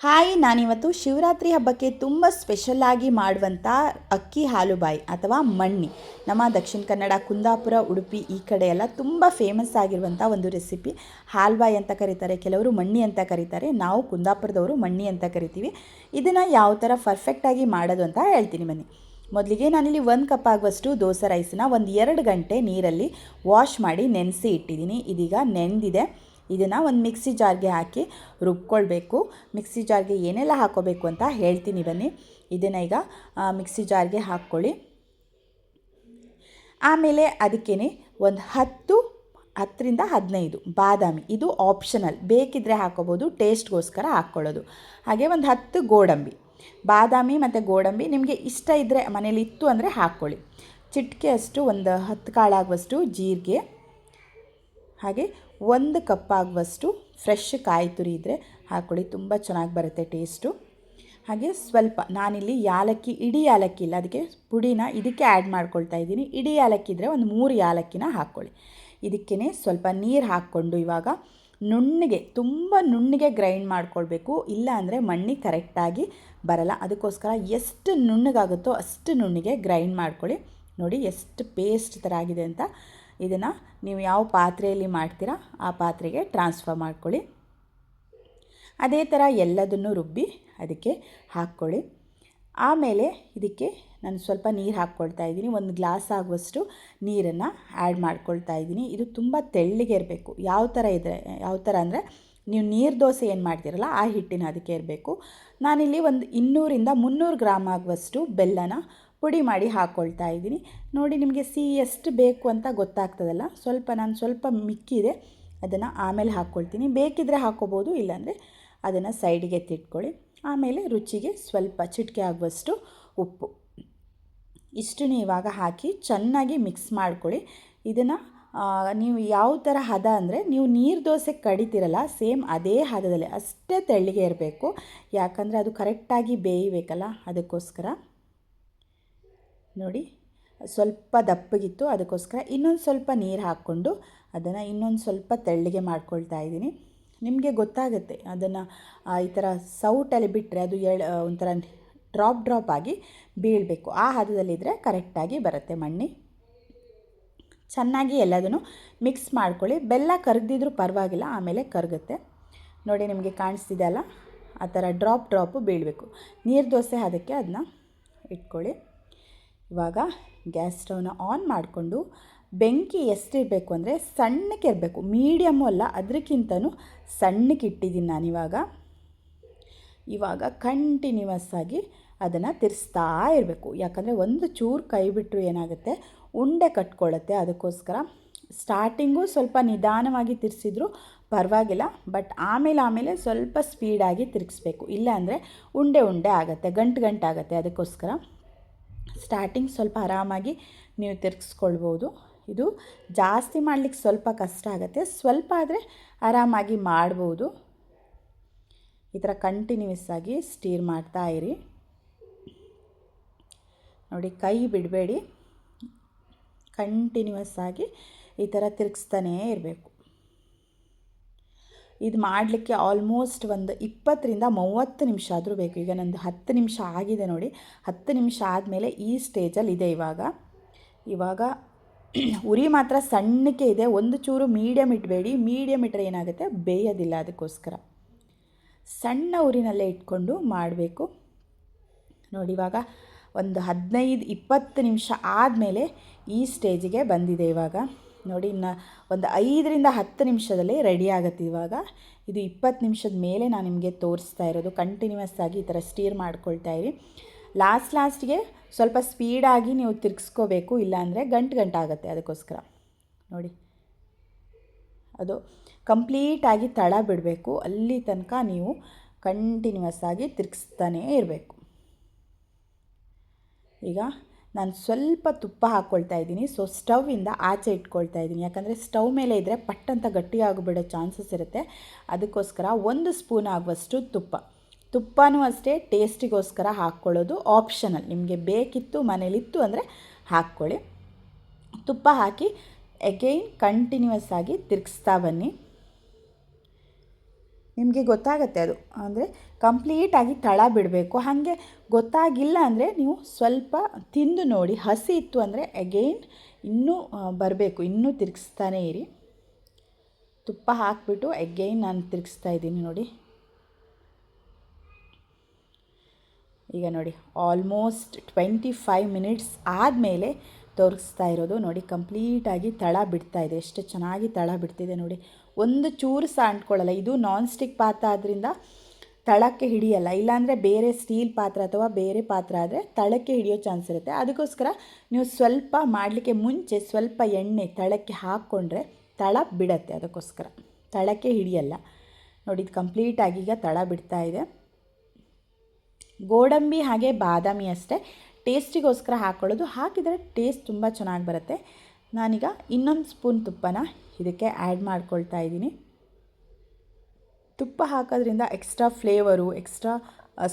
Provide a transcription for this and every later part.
Hi, ನಾನಿವತ್ತು ಶಿವರಾತ್ರಿ ಹಬ್ಬಕ್ಕೆ ತುಂಬ ಸ್ಪೆಷಲ್ಲಾಗಿ ಮಾಡುವಂಥ ಅಕ್ಕಿ ಹಾಲುಬಾಯಿ ಅಥವಾ ಮಣ್ಣಿ ನಮ್ಮ ದಕ್ಷಿಣ ಕನ್ನಡ, ಕುಂದಾಪುರ, ಉಡುಪಿ ಈ ಕಡೆ ಎಲ್ಲ ತುಂಬ ಫೇಮಸ್ ಆಗಿರುವಂಥ ಒಂದು ರೆಸಿಪಿ. ಹಾಲ್ಬಾಯಿ ಅಂತ ಕರೀತಾರೆ, ಕೆಲವರು ಮಣ್ಣಿ ಅಂತ ಕರೀತಾರೆ. ನಾವು ಕುಂದಾಪುರದವರು ಮಣ್ಣಿ ಅಂತ ಕರಿತೀವಿ. ಇದನ್ನು ಯಾವ ಥರ ಪರ್ಫೆಕ್ಟಾಗಿ ಮಾಡೋದು ಅಂತ ಹೇಳ್ತೀನಿ ಬನ್ನಿ. ಮೊದಲಿಗೆ ನಾನಿಲ್ಲಿ 1 ಕಪ್ ಆಗುವಷ್ಟು ದೋಸೆ ರೈಸನ್ನ 1-2 ಗಂಟೆ ನೀರಲ್ಲಿ ವಾಶ್ ಮಾಡಿ ನೆನೆಸಿ ಇಟ್ಟಿದ್ದೀನಿ. ಇದೀಗ ನೆಂದಿದೆ. ಇದನ್ನು ಒಂದು ಮಿಕ್ಸಿ ಜಾರ್ಗೆ ಹಾಕಿ ರುಬ್ಕೊಳ್ಬೇಕು. ಮಿಕ್ಸಿ ಜಾರ್ಗೆ ಏನೆಲ್ಲ ಹಾಕ್ಕೋಬೇಕು ಅಂತ ಹೇಳ್ತೀನಿ ಬನ್ನಿ. ಇದನ್ನು ಈಗ ಮಿಕ್ಸಿ ಜಾರ್ಗೆ ಹಾಕ್ಕೊಳ್ಳಿ. ಆಮೇಲೆ ಅದಕ್ಕೇ ಒಂದು 10ರಿಂದ 15 ಬಾದಾಮಿ, ಇದು ಆಪ್ಷನಲ್, ಬೇಕಿದ್ದರೆ ಹಾಕ್ಕೋಬೋದು, ಟೇಸ್ಟ್ಗೋಸ್ಕರ ಹಾಕ್ಕೊಳ್ಳೋದು. ಹಾಗೆ ಒಂದು 10 ಗೋಡಂಬಿ. ಬಾದಾಮಿ ಮತ್ತು ಗೋಡಂಬಿ ನಿಮಗೆ ಇಷ್ಟ ಇದ್ದರೆ, ಮನೇಲಿ ಇತ್ತು ಅಂದರೆ ಹಾಕ್ಕೊಳ್ಳಿ. ಚಿಟಿಕೆಯಷ್ಟು ಒಂದು 10 ಕಾಳಾಗುವಷ್ಟು ಜೀರಿಗೆ, ಹಾಗೆ 1 ಕಪ್ ಆಗುವಷ್ಟು ಫ್ರೆಶ್ ಕಾಯಿ ತುರಿ ಇದ್ದರೆ ಹಾಕ್ಕೊಳ್ಳಿ, ತುಂಬ ಚೆನ್ನಾಗಿ ಬರುತ್ತೆ ಟೇಸ್ಟು. ಹಾಗೆ ಸ್ವಲ್ಪ ನಾನಿಲ್ಲಿ ಯಾಲಕ್ಕಿ, ಇಡೀ ಯಾಲಕ್ಕಿ ಇಲ್ಲ, ಅದಕ್ಕೆ ಪುಡಿನ ಇದಕ್ಕೆ ಆ್ಯಡ್ ಮಾಡ್ಕೊಳ್ತಾ ಇದ್ದೀನಿ. ಇಡೀ ಯಾಲಕ್ಕಿ ಇದ್ದರೆ ಒಂದು 3 ಯಾಲಕ್ಕಿನ ಹಾಕ್ಕೊಳ್ಳಿ. ಇದಕ್ಕೇ ಸ್ವಲ್ಪ ನೀರು ಹಾಕ್ಕೊಂಡು ಇವಾಗ ನುಣ್ಣಗೆ, ತುಂಬ ನುಣ್ಣಗೆ ಗ್ರೈಂಡ್ ಮಾಡ್ಕೊಳ್ಬೇಕು, ಇಲ್ಲ ಅಂದರೆ ಮಣ್ಣಿ ಕರೆಕ್ಟಾಗಿ ಬರಲ್ಲ. ಅದಕ್ಕೋಸ್ಕರ ಎಷ್ಟು ನುಣ್ಣಗಾಗುತ್ತೋ ಅಷ್ಟು ನುಣ್ಣಗೆ ಗ್ರೈಂಡ್ ಮಾಡ್ಕೊಳ್ಳಿ. ನೋಡಿ ಎಷ್ಟು ಪೇಸ್ಟ್ ಥರ ಆಗಿದೆ ಅಂತ. ಇದನ್ನು ನೀವು ಯಾವ ಪಾತ್ರೆಯಲ್ಲಿ ಮಾಡ್ತೀರಾ ಆ ಪಾತ್ರೆಗೆ ಟ್ರಾನ್ಸ್ಫರ್ ಮಾಡ್ಕೊಳ್ಳಿ. ಅದೇ ಥರ ಎಲ್ಲದನ್ನು ರುಬ್ಬಿ ಅದಕ್ಕೆ ಹಾಕ್ಕೊಳ್ಳಿ. ಆಮೇಲೆ ಇದಕ್ಕೆ ನಾನು ಸ್ವಲ್ಪ ನೀರು ಹಾಕ್ಕೊಳ್ತಾ ಇದ್ದೀನಿ. 1 ಗ್ಲಾಸ್ ಆಗುವಷ್ಟು ನೀರನ್ನು ಆ್ಯಡ್ ಮಾಡ್ಕೊಳ್ತಾ ಇದ್ದೀನಿ. ಇದು ತುಂಬ ತೆಳ್ಳಗೆ ಇರಬೇಕು. ಯಾವ ಥರ ಅಂದರೆ ನೀವು ನೀರು ದೋಸೆ ಏನು ಮಾಡ್ತೀರಲ್ಲ ಆ ಹಿಟ್ಟಿನ ಅದಕ್ಕೆ ಇರಬೇಕು. ನಾನಿಲ್ಲಿ ಒಂದು 200ರಿಂದ 300 ಗ್ರಾಮ್ ಆಗುವಷ್ಟು ಬೆಲ್ಲನ ಪುಡಿ ಮಾಡಿ ಹಾಕ್ಕೊಳ್ತಾ ಇದ್ದೀನಿ. ನೋಡಿ, ನಿಮಗೆ ಸಿಹಿ ಎಷ್ಟು ಬೇಕು ಅಂತ ಗೊತ್ತಾಗ್ತದಲ್ಲ. ನಾನು ಸ್ವಲ್ಪ ಮಿಕ್ಕಿದೆ, ಅದನ್ನು ಆಮೇಲೆ ಹಾಕ್ಕೊಳ್ತೀನಿ. ಬೇಕಿದ್ದರೆ ಹಾಕ್ಕೋಬೋದು, ಇಲ್ಲಾಂದರೆ ಅದನ್ನು ಸೈಡಿಗೆ ಎತ್ತಿಟ್ಕೊಳ್ಳಿ. ಆಮೇಲೆ ರುಚಿಗೆ ಸ್ವಲ್ಪ ಚಿಟಿಕೆ ಆಗುವಷ್ಟು ಉಪ್ಪು, ಇಷ್ಟನ್ನು ಇವಾಗ ಹಾಕಿ ಚೆನ್ನಾಗಿ ಮಿಕ್ಸ್ ಮಾಡ್ಕೊಳ್ಳಿ. ಇದನ್ನು ನೀವು ಯಾವ ಥರ ಹದ ಅಂದರೆ, ನೀವು ನೀರು ದೋಸೆ ಕಡಿತೀರಲ್ಲ ಸೇಮ್ ಅದೇ ಹದದಲ್ಲಿ, ಅಷ್ಟೇ ತೆಳ್ಳಗೆ ಇರಬೇಕು. ಯಾಕಂದರೆ ಅದು ಕರೆಕ್ಟಾಗಿ ಬೇಯಬೇಕಲ್ಲ, ಅದಕ್ಕೋಸ್ಕರ. ನೋಡಿ, ಸ್ವಲ್ಪ ದಪ್ಪಗಿತ್ತು, ಅದಕ್ಕೋಸ್ಕರ ಇನ್ನೊಂದು ಸ್ವಲ್ಪ ನೀರು ಹಾಕ್ಕೊಂಡು ಅದನ್ನು ಇನ್ನೊಂದು ಸ್ವಲ್ಪ ತೆಳ್ಳಗೆ ಮಾಡ್ಕೊಳ್ತಾ ಇದ್ದೀನಿ. ನಿಮಗೆ ಗೊತ್ತಾಗುತ್ತೆ, ಅದನ್ನು ಈ ಥರ ಸೌಟಲ್ಲಿ ಬಿಟ್ಟರೆ ಅದು ಒಂಥರ ಡ್ರಾಪ್ ಆಗಿ ಬೀಳಬೇಕು. ಆ ಹದದಲ್ಲಿದ್ದರೆ ಕರೆಕ್ಟಾಗಿ ಬರುತ್ತೆ ಮಣ್ಣಿ. ಚೆನ್ನಾಗಿ ಎಲ್ಲದನ್ನು ಮಿಕ್ಸ್ ಮಾಡ್ಕೊಳ್ಳಿ. ಬೆಲ್ಲ ಕರಗದಿದ್ರೂ ಪರವಾಗಿಲ್ಲ, ಆಮೇಲೆ ಕರಗುತ್ತೆ. ನೋಡಿ, ನಿಮಗೆ ಕಾಣಿಸ್ತಿದೆ ಅಲ್ಲ, ಆ ಥರ ಡ್ರಾಪು ಬೀಳಬೇಕು. ನೀರು ದೋಸೆ ಅದಕ್ಕೆ ಅದನ್ನ ಇಟ್ಕೊಳ್ಳಿ. ಇವಾಗ ಗ್ಯಾಸ್ ಸ್ಟವ್ನ ಆನ್ ಮಾಡಿಕೊಂಡು, ಬೆಂಕಿ ಎಷ್ಟಿರಬೇಕು ಅಂದರೆ ಸಣ್ಣಕ್ಕೆ ಇರಬೇಕು, ಮೀಡಿಯಮ್ಮು ಅಲ್ಲ, ಅದಕ್ಕಿಂತನೂ ಸಣ್ಣಕ್ಕೆ ಇಟ್ಟಿದ್ದೀನಿ ನಾನಿವಾಗ. ಕಂಟಿನ್ಯೂಸ್ ಆಗಿ ಅದನ್ನು ತಿರ್ಸ್ತಾ ಇರಬೇಕು. ಯಾಕಂದರೆ ಒಂದು ಚೂರು ಕೈ ಬಿಟ್ಟರು ಏನಾಗುತ್ತೆ, ಉಂಡೆ ಕಟ್ಕೊಳ್ಳುತ್ತೆ. ಅದಕ್ಕೋಸ್ಕರ ಸ್ಟಾರ್ಟಿಂಗು ಸ್ವಲ್ಪ ನಿಧಾನವಾಗಿ ತಿರ್ಸಿದ್ರು ಪರವಾಗಿಲ್ಲ, ಬಟ್ ಆಮೇಲೆ ಸ್ವಲ್ಪ ಸ್ಪೀಡಾಗಿ ತಿರುಗಿಸ್ಬೇಕು. ಇಲ್ಲಾಂದರೆ ಉಂಡೆ ಆಗುತ್ತೆ, ಗಂಟು ಆಗುತ್ತೆ. ಅದಕ್ಕೋಸ್ಕರ ಸ್ಟಾರ್ಟಿಂಗ್ ಸ್ವಲ್ಪ ಆರಾಮಾಗಿ ನೀವು ತಿರುಗಿಸ್ಕೊಳ್ಬೋದು. ಇದು ಜಾಸ್ತಿ ಮಾಡಲಿಕ್ಕೆ ಸ್ವಲ್ಪ ಕಷ್ಟ ಆಗುತ್ತೆ, ಸ್ವಲ್ಪ ಆದರೆ ಆರಾಮಾಗಿ ಮಾಡ್ಬೋದು. ಈ ಥರ ಕಂಟಿನ್ಯೂಸ್ ಆಗಿ ಸ್ಟೀರ್ ಮಾಡ್ತಾ ಇರಿ. ನೋಡಿ, ಕೈ ಬಿಡಬೇಡಿ, ಕಂಟಿನ್ಯೂಸ್ ಆಗಿ ಈ ಥರ ತಿರುಗಿಸ್ತಾನೇ ಇರಬೇಕು. ಇದು ಮಾಡಲಿಕ್ಕೆ ಆಲ್ಮೋಸ್ಟ್ ಒಂದು 20ರಿಂದ 30 ನಿಮಿಷ ಆದರೂ ಬೇಕು. ಈಗ ನಂದು 10 ನಿಮಿಷ ಆಗಿದೆ ನೋಡಿ. 10 ನಿಮಿಷ ಆದಮೇಲೆ ಈ ಸ್ಟೇಜಲ್ಲಿ ಇದೆ. ಇವಾಗ ಉರಿ ಮಾತ್ರ ಸಣ್ಣಕ್ಕೆ ಇದೆ, ಒಂದು ಚೂರು ಮೀಡಿಯಮ್ ಇಡಬೇಡಿ. ಮೀಡಿಯಮ್ ಇಟ್ಟರೆ ಏನಾಗುತ್ತೆ, ಬೇಯೋದಿಲ್ಲ. ಅದಕ್ಕೋಸ್ಕರ ಸಣ್ಣ ಉರಿನಲ್ಲೇ ಇಟ್ಕೊಂಡು ಮಾಡಬೇಕು. ನೋಡಿ, ಇವಾಗ ಒಂದು 15-20 ನಿಮಿಷ ಆದಮೇಲೆ ಈ ಸ್ಟೇಜಿಗೆ ಬಂದಿದೆ. ಇವಾಗ ನೋಡಿ, ಇನ್ನು ಒಂದು 5ರಿಂದ 10 ನಿಮಿಷದಲ್ಲಿ ರೆಡಿ ಆಗುತ್ತೆ. ಇದು 20 ನಿಮಿಷದ ಮೇಲೆ ನಾನು ನಿಮಗೆ ತೋರಿಸ್ತಾ ಇರೋದು. ಕಂಟಿನ್ಯೂಸ್ ಆಗಿ ಈ ಥರ ಸ್ಟೀರ್ ಮಾಡ್ಕೊಳ್ತಾ ಇರಿ. ಲಾಸ್ಟಿಗೆ ಸ್ವಲ್ಪ ಸ್ಪೀಡಾಗಿ ನೀವು ತಿರ್ಗಿಸ್ಕೋಬೇಕು, ಇಲ್ಲಾಂದರೆ ಗಂಟಾಗುತ್ತೆ. ಅದಕ್ಕೋಸ್ಕರ ನೋಡಿ, ಅದು ಕಂಪ್ಲೀಟಾಗಿ ತಳ ಬಿಡಬೇಕು, ಅಲ್ಲಿ ತನಕ ನೀವು ಕಂಟಿನ್ಯೂಸ್ ಆಗಿ ತಿರ್ಗಿಸ್ತಾನೇ ಇರಬೇಕು. ಈಗ ನಾನು ಸ್ವಲ್ಪ ತುಪ್ಪ ಹಾಕ್ಕೊಳ್ತಾ ಇದ್ದೀನಿ. ಸ್ಟವ್ವಿಂದ ಆಚೆ ಇಟ್ಕೊಳ್ತಾ ಇದ್ದೀನಿ, ಯಾಕಂದರೆ ಸ್ಟವ್ ಮೇಲೆ ಇದ್ದರೆ ಪಟ್ಟಂತ ಗಟ್ಟಿಯಾಗಿಬಿಡೋ ಚಾನ್ಸಸ್ ಇರುತ್ತೆ. ಅದಕ್ಕೋಸ್ಕರ 1 ಸ್ಪೂನ್ ಆಗುವಷ್ಟು ತುಪ್ಪನೂ ಅಷ್ಟೇ ಟೇಸ್ಟಿಗೋಸ್ಕರ ಹಾಕ್ಕೊಳ್ಳೋದು ಆಪ್ಷನಲ್. ನಿಮಗೆ ಬೇಕಿತ್ತು, ಮನೇಲಿತ್ತು ಅಂದರೆ ಹಾಕ್ಕೊಳ್ಳಿ. ತುಪ್ಪ ಹಾಕಿ ಎಗೈನ್ ಕಂಟಿನ್ಯೂಸ್ ಆಗಿ ತಿರುಗಿಸ್ತಾ ಬನ್ನಿ. ನಿಮಗೆ ಗೊತ್ತಾಗುತ್ತೆ ಅದು. ಅಂದರೆ ಕಂಪ್ಲೀಟಾಗಿ ತಳ ಬಿಡಬೇಕು. ಹಾಗೆ ಗೊತ್ತಾಗಿಲ್ಲ ಅಂದರೆ ನೀವು ಸ್ವಲ್ಪ ತಿಂದು ನೋಡಿ. ಹಸಿ ಇತ್ತು ಅಂದರೆ ಅಗೈನ್ ಇನ್ನೂ ಬರಬೇಕು, ಇನ್ನೂ ತಿರುಗಿಸ್ತಾನೇ ಇರಿ. ತುಪ್ಪ ಹಾಕಿಬಿಟ್ಟು ಅಗೈನ್ ನಾನು ತಿರುಗಿಸ್ತಾ ಇದ್ದೀನಿ ನೋಡಿ. ಈಗ ನೋಡಿ ಆಲ್ಮೋಸ್ಟ್ 25 ಮಿನಿಟ್ಸ್ ಆದಮೇಲೆ ತೋರಿಸ್ತಾ ಇರೋದು ನೋಡಿ. ಕಂಪ್ಲೀಟಾಗಿ ತಳ ಬಿಡ್ತಾ ಇದೆ. ಎಷ್ಟು ಚೆನ್ನಾಗಿ ತಳ ಬಿಡ್ತಿದೆ ನೋಡಿ. ಒಂದು ಚೂರು ಸಹ ಅಂಟ್ಕೊಳ್ಳಲ್ಲ. ಇದು ನಾನ್ ಸ್ಟಿಕ್ ಪಾತ್ರೆ ಆದ್ದರಿಂದ ತಳಕ್ಕೆ ಹಿಡಿಯಲ್ಲ. ಇಲ್ಲಾಂದರೆ ಬೇರೆ ಸ್ಟೀಲ್ ಪಾತ್ರ ಅಥವಾ ಬೇರೆ ಪಾತ್ರ ಆದರೆ ತಳಕ್ಕೆ ಹಿಡಿಯೋ ಚಾನ್ಸ್ ಇರುತ್ತೆ. ಅದಕ್ಕೋಸ್ಕರ ನೀವು ಸ್ವಲ್ಪ ಮಾಡಲಿಕ್ಕೆ ಮುಂಚೆ ಸ್ವಲ್ಪ ಎಣ್ಣೆ ತಳಕ್ಕೆ ಹಾಕ್ಕೊಂಡ್ರೆ ತಳ ಬಿಡತ್ತೆ. ಅದಕ್ಕೋಸ್ಕರ ತಳಕ್ಕೆ ಹಿಡಿಯಲ್ಲ ನೋಡಿ. ಇದು ಕಂಪ್ಲೀಟಾಗಿ ಈಗ ತಳ ಬಿಡ್ತಾ ಇದೆ. ಗೋಡಂಬಿ ಹಾಗೆ ಬಾದಾಮಿ ಅಷ್ಟೇ ಟೇಸ್ಟಿಗೋಸ್ಕರ ಹಾಕ್ಕೊಳ್ಳೋದು. ಹಾಕಿದರೆ ಟೇಸ್ಟ್ ತುಂಬ ಚೆನ್ನಾಗಿ ಬರುತ್ತೆ. ನಾನೀಗ ಇನ್ನೊಂದು ಸ್ಪೂನ್ ತುಪ್ಪನ ಇದಕ್ಕೆ ಆ್ಯಡ್ ಮಾಡ್ಕೊಳ್ತಾ ಇದ್ದೀನಿ. ತುಪ್ಪ ಹಾಕೋದ್ರಿಂದ ಎಕ್ಸ್ಟ್ರಾ ಫ್ಲೇವರು, ಎಕ್ಸ್ಟ್ರಾ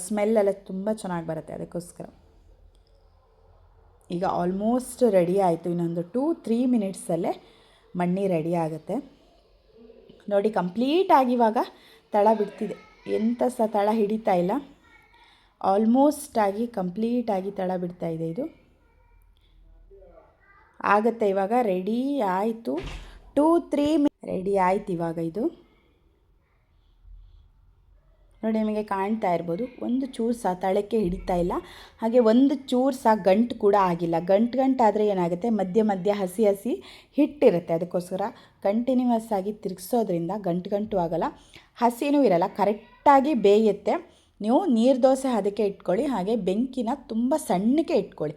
ಸ್ಮೆಲ್ಲೆಲ್ಲ ತುಂಬ ಚೆನ್ನಾಗಿ ಬರುತ್ತೆ. ಅದಕ್ಕೋಸ್ಕರ ಈಗ ಆಲ್ಮೋಸ್ಟ್ ರೆಡಿ ಆಯಿತು. ಇನ್ನೊಂದು 2-3 ಮಿನಿಟ್ಸಲ್ಲೇ ಮಣ್ಣಿ ರೆಡಿ ಆಗುತ್ತೆ ನೋಡಿ. ಕಂಪ್ಲೀಟಾಗಿ ಇವಾಗ ತಳ ಬಿಡ್ತಿದೆ. ಎಂಥ ಸಹ ತಳ ಹಿಡಿತಾ ಇಲ್ಲ. ಆಲ್ಮೋಸ್ಟಾಗಿ ಕಂಪ್ಲೀಟಾಗಿ ತಳ ಬಿಡ್ತಾ ಇದೆ. ಇದು ಆಗುತ್ತೆ ಇವಾಗ. ರೆಡಿ ಆಯಿತು. 2-3 ರೆಡಿ ಆಯ್ತು ಇವಾಗ. ಇದು ನೋಡಿ, ನಿಮಗೆ ಕಾಣ್ತಾ ಇರ್ಬೋದು. ಒಂದು ಚೂರು ಸಹ ತಳಕ್ಕೆ ಹಿಡಿತಾ ಇಲ್ಲ. ಹಾಗೆ ಒಂದು ಚೂರು ಸಹ ಗಂಟು ಕೂಡ ಆಗಿಲ್ಲ. ಗಂಟಾದರೆ ಏನಾಗುತ್ತೆ, ಮಧ್ಯ ಮಧ್ಯ ಹಸಿ ಹಸಿ ಹಿಟ್ಟಿರುತ್ತೆ. ಅದಕ್ಕೋಸ್ಕರ ಕಂಟಿನ್ಯೂಸ್ ಆಗಿ ತಿರುಗಿಸೋದ್ರಿಂದ ಗಂಟು ಆಗಲ್ಲ, ಹಸಿನೂ ಇರಲ್ಲ, ಕರೆಕ್ಟಾಗಿ ಬೇಯುತ್ತೆ. ನೀವು ನೀರು ದೋಸೆ ಅದಕ್ಕೆ ಇಟ್ಕೊಳ್ಳಿ. ಹಾಗೆ ಬೆಂಕಿನ ತುಂಬ ಸಣ್ಣಕ್ಕೆ ಇಟ್ಕೊಳ್ಳಿ.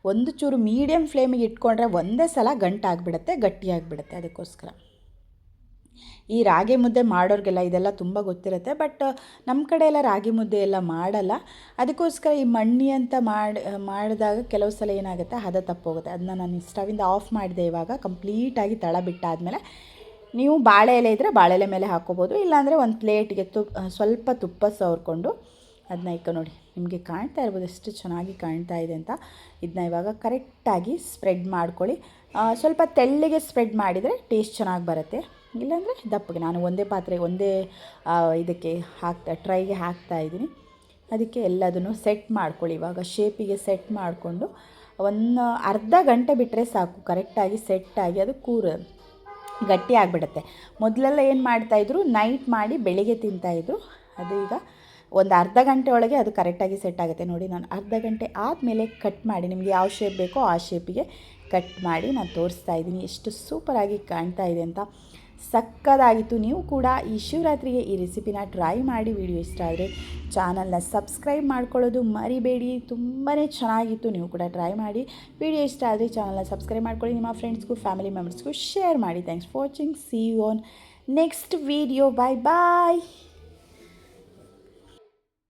ಒಂದು ಚೂರು ಮೀಡಿಯಮ್ ಫ್ಲೇಮಿಗೆ ಇಟ್ಕೊಂಡ್ರೆ ಒಂದೇ ಸಲ ಗಂಟಾಗಿಬಿಡುತ್ತೆ, ಗಟ್ಟಿಯಾಗಿಬಿಡುತ್ತೆ. ಅದಕ್ಕೋಸ್ಕರ ಈ ರಾಗಿ ಮುದ್ದೆ ಮಾಡೋರಿಗೆಲ್ಲ ಇದೆಲ್ಲ ತುಂಬ ಗೊತ್ತಿರುತ್ತೆ. ಬಟ್ ನಮ್ಮ ಕಡೆ ಎಲ್ಲ ರಾಗಿ ಮುದ್ದೆ ಎಲ್ಲ ಮಾಡಲ್ಲ. ಅದಕ್ಕೋಸ್ಕರ ಈ ಮಣ್ಣಿ ಅಂತ ಮಾಡಿದಾಗ ಕೆಲವು ಸಲ ಏನಾಗುತ್ತೆ, ಹದ ತಪ್ಪೋಗುತ್ತೆ. ಅದನ್ನ ನಾನು ಸ್ಟವಿಂದ ಆಫ್ ಮಾಡಿದೆ. ಇವಾಗ ಕಂಪ್ಲೀಟಾಗಿ ತಳ ಬಿಟ್ಟಾದಮೇಲೆ ನೀವು ಬಾಳೆ ಎಲೆ ಇದ್ದರೆ ಬಾಳೆ ಎಲೆ ಮೇಲೆ ಹಾಕ್ಕೋಬೋದು. ಇಲ್ಲಾಂದರೆ ಒಂದು ಪ್ಲೇಟ್ಗೆ ಸ್ವಲ್ಪ ತುಪ್ಪ ಸವರ್ಕೊಂಡು ಅದನ್ನ ಈಗ ನೋಡಿ, ನಿಮಗೆ ಕಾಣ್ತಾ ಇರ್ಬೋದು ಎಷ್ಟು ಚೆನ್ನಾಗಿ ಕಾಣ್ತಾ ಇದೆ ಅಂತ. ಇದನ್ನ ಇವಾಗ ಕರೆಕ್ಟಾಗಿ ಸ್ಪ್ರೆಡ್ ಮಾಡ್ಕೊಳ್ಳಿ. ಸ್ವಲ್ಪ ತೆಳ್ಳಗೆ ಸ್ಪ್ರೆಡ್ ಮಾಡಿದರೆ ಟೇಸ್ಟ್ ಚೆನ್ನಾಗಿ ಬರುತ್ತೆ. ಇಲ್ಲಾಂದರೆ ದಪ್ಪಗೆ. ನಾನು ಒಂದೇ ಇದಕ್ಕೆ ಟ್ರೈಗೆ ಹಾಕ್ತಾಯಿದ್ದೀನಿ. ಅದಕ್ಕೆ ಎಲ್ಲದನ್ನು ಸೆಟ್ ಮಾಡ್ಕೊಳ್ಳಿ. ಇವಾಗ ಶೇಪಿಗೆ ಸೆಟ್ ಮಾಡಿಕೊಂಡು ಒಂದು ಅರ್ಧ ಗಂಟೆ ಬಿಟ್ಟರೆ ಸಾಕು. ಕರೆಕ್ಟಾಗಿ ಸೆಟ್ಟಾಗಿ ಅದು ಗಟ್ಟಿ ಆಗಿಬಿಡುತ್ತೆ. ಮೊದಲೆಲ್ಲ ಏನು ಮಾಡ್ತಾಯಿದ್ರು, ನೈಟ್ ಮಾಡಿ ಬೆಳಿಗ್ಗೆ ತಿಂತಾಯಿದ್ರು. ಅದು ಈಗ ಒಂದು ಅರ್ಧ ಗಂಟೆ ಒಳಗೆ ಅದು ಕರೆಕ್ಟಾಗಿ ಸೆಟ್ ಆಗುತ್ತೆ ನೋಡಿ. ನಾನು ಅರ್ಧ ಗಂಟೆ ಆದಮೇಲೆ ಕಟ್ ಮಾಡಿ, ನಿಮಗೆ ಯಾವ ಶೇಪ್ ಬೇಕೋ ಆ ಶೇಪಿಗೆ ಕಟ್ ಮಾಡಿ ನಾನು ತೋರಿಸ್ತಾ ಇದ್ದೀನಿ. ಎಷ್ಟು ಸೂಪರಾಗಿ ಕಾಣ್ತಾ ಇದೆ ಅಂತ. ಸಕ್ಕದಾಗಿತ್ತು. ನೀವು ಕೂಡ ಈ ಶಿವರಾತ್ರಿಗೆ ಈ ರೆಸಿಪಿನ ಟ್ರೈ ಮಾಡಿ. ವಿಡಿಯೋ ಇಷ್ಟ ಆದರೆ ಚಾನಲ್ನ ಸಬ್ಸ್ಕ್ರೈಬ್ ಮಾಡ್ಕೊಳ್ಳೋದು ಮರಿಬೇಡಿ. ತುಂಬಾ ಚೆನ್ನಾಗಿತ್ತು. ನೀವು ಕೂಡ ಟ್ರೈ ಮಾಡಿ. ವಿಡಿಯೋ ಇಷ್ಟ ಆದರೆ ಚಾನಲ್ನ ಸಬ್ಸ್ಕ್ರೈಬ್ ಮಾಡ್ಕೊಳ್ಳಿ. ನಿಮ್ಮ ಫ್ರೆಂಡ್ಸ್ಗೂ ಫ್ಯಾಮಿಲಿ ಮೆಂಬರ್ಸ್ಗೂ ಶೇರ್ ಮಾಡಿ. Thanks for watching. See you on next video. Bye bye.